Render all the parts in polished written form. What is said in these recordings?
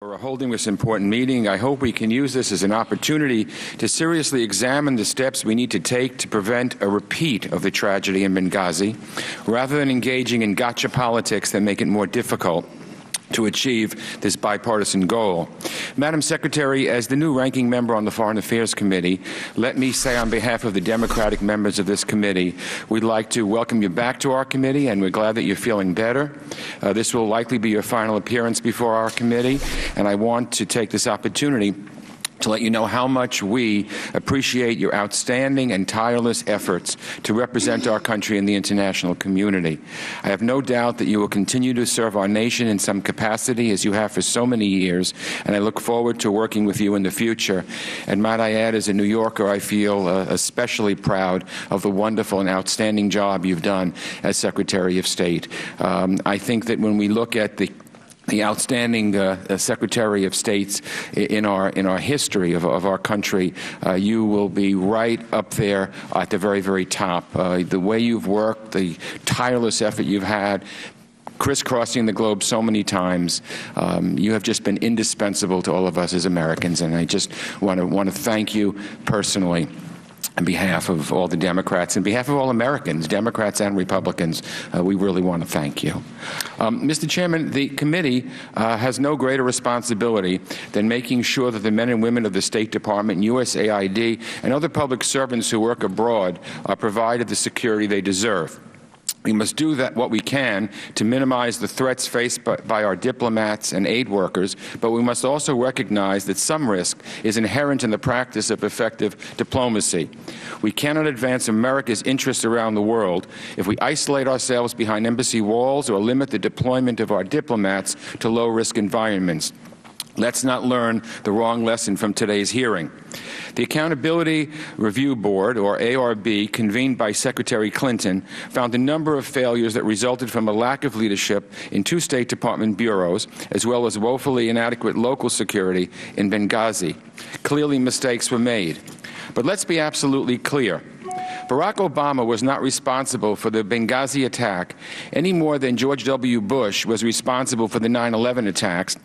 We're holding this important meeting. I hope we can use this as an opportunity to seriously examine the steps we need to take to prevent a repeat of the tragedy in Benghazi, rather than engaging in gotcha politics that make it more difficult to achieve this bipartisan goal. Madam Secretary, as the new ranking member on the Foreign Affairs Committee, let me say on behalf of the Democratic members of this committee, we'd like to welcome you back to our committee, and we're glad that you're feeling better. This will likely be your final appearance before our committee, and I want to take this opportunity to let you know how much we appreciate your outstanding and tireless efforts to represent our country in the international community. I have no doubt that you will continue to serve our nation in some capacity, as you have for so many years, and I look forward to working with you in the future. And might I add, as a New Yorker, I feel especially proud of the wonderful and outstanding job you've done as Secretary of State. I think that when we look at the outstanding Secretary of States in our history of our country, you will be right up there at the very, very top. The way you've worked, the tireless effort you've had, crisscrossing the globe so many times, you have just been indispensable to all of us as Americans, and I just want to thank you personally. On behalf of all the Democrats, on behalf of all Americans, Democrats and Republicans, we really want to thank you. Mr. Chairman, the committee has no greater responsibility than making sure that the men and women of the State Department, USAID, and other public servants who work abroad are provided the security they deserve. We must do what we can to minimize the threats faced by our diplomats and aid workers, but we must also recognize that some risk is inherent in the practice of effective diplomacy. We cannot advance America's interests around the world if we isolate ourselves behind embassy walls or limit the deployment of our diplomats to low-risk environments. Let's not learn the wrong lesson from today's hearing. The Accountability Review Board, or ARB, convened by Secretary Clinton, found a number of failures that resulted from a lack of leadership in 2 State Department bureaus, as well as woefully inadequate local security in Benghazi. Clearly, mistakes were made. But let's be absolutely clear. Barack Obama was not responsible for the Benghazi attack any more than George W. Bush was responsible for the 9/11 attacks,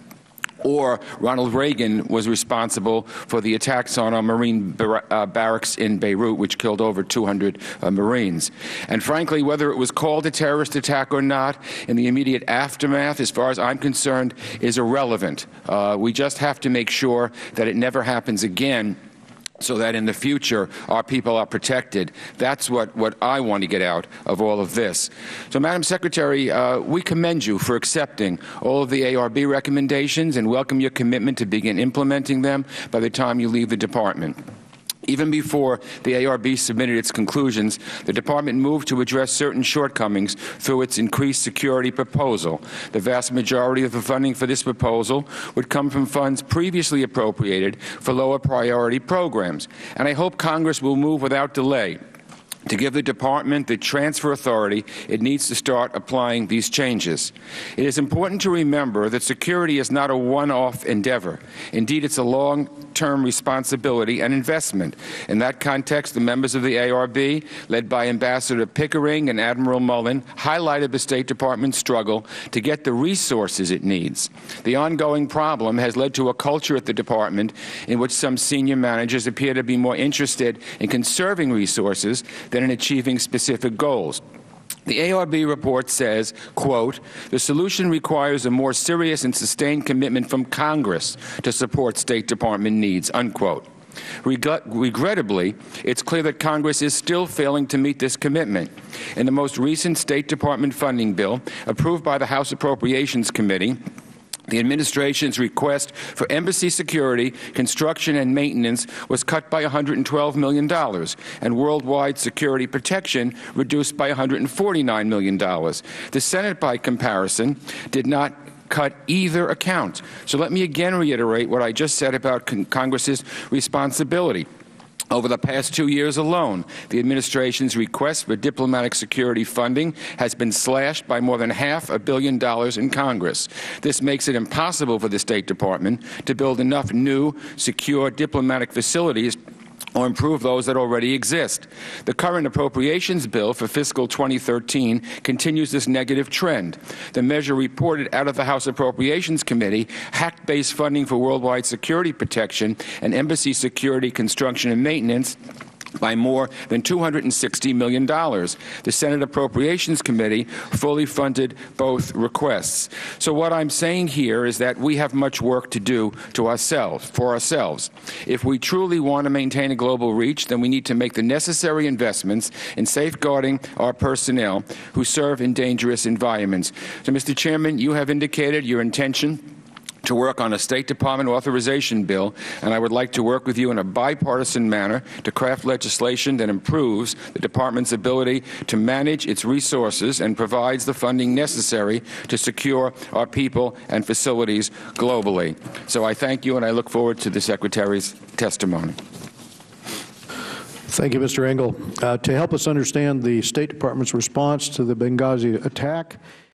or Ronald Reagan was responsible for the attacks on our Marine barracks in Beirut, which killed over 200 Marines. And frankly, whether it was called a terrorist attack or not, in the immediate aftermath, as far as I'm concerned, is irrelevant. We just have to make sure that it never happens again, so that in the future our people are protected. That's what I want to get out of all of this. So, Madam Secretary, we commend you for accepting all of the ARB recommendations and welcome your commitment to begin implementing them by the time you leave the Department. Even before the ARB submitted its conclusions, the Department moved to address certain shortcomings through its increased security proposal. The vast majority of the funding for this proposal would come from funds previously appropriated for lower priority programs. And I hope Congress will move without delay to give the Department the transfer authority it needs to start applying these changes. It is important to remember that security is not a one-off endeavor. Indeed, it's a long-term responsibility and investment. In that context, the members of the ARB, led by Ambassador Pickering and Admiral Mullen, highlighted the State Department's struggle to get the resources it needs. The ongoing problem has led to a culture at the Department in which some senior managers appear to be more interested in conserving resources than in achieving specific goals. The ARB report says, quote, "The solution requires a more serious and sustained commitment from Congress to support State Department needs," unquote. Regrettably, it's clear that Congress is still failing to meet this commitment. In the most recent State Department funding bill, approved by the House Appropriations Committee, the administration's request for embassy security, construction, and maintenance was cut by $112 million, and worldwide security protection reduced by $149 million. The Senate, by comparison, did not cut either account. So let me again reiterate what I just said about Congress's responsibility. Over the past 2 years alone, the administration's request for diplomatic security funding has been slashed by more than $500 million in Congress. This makes it impossible for the State Department to build enough new, secure diplomatic facilities or improve those that already exist. The current appropriations bill for fiscal 2013 continues this negative trend. The measure reported out of the House Appropriations Committee hacked base funding for worldwide security protection and embassy security construction and maintenance by more than $260 million. The Senate Appropriations Committee fully funded both requests. So what I'm saying here is that we have much work to do for ourselves. If we truly want to maintain a global reach, then we need to make the necessary investments in safeguarding our personnel who serve in dangerous environments. So, Mr. Chairman, you have indicated your intention to work on a State Department authorization bill, and I would like to work with you in a bipartisan manner to craft legislation that improves the Department's ability to manage its resources and provides the funding necessary to secure our people and facilities globally. So I thank you, and I look forward to the Secretary's testimony. Thank you, Mr. Engel. To help us understand the State Department's response to the Benghazi attack,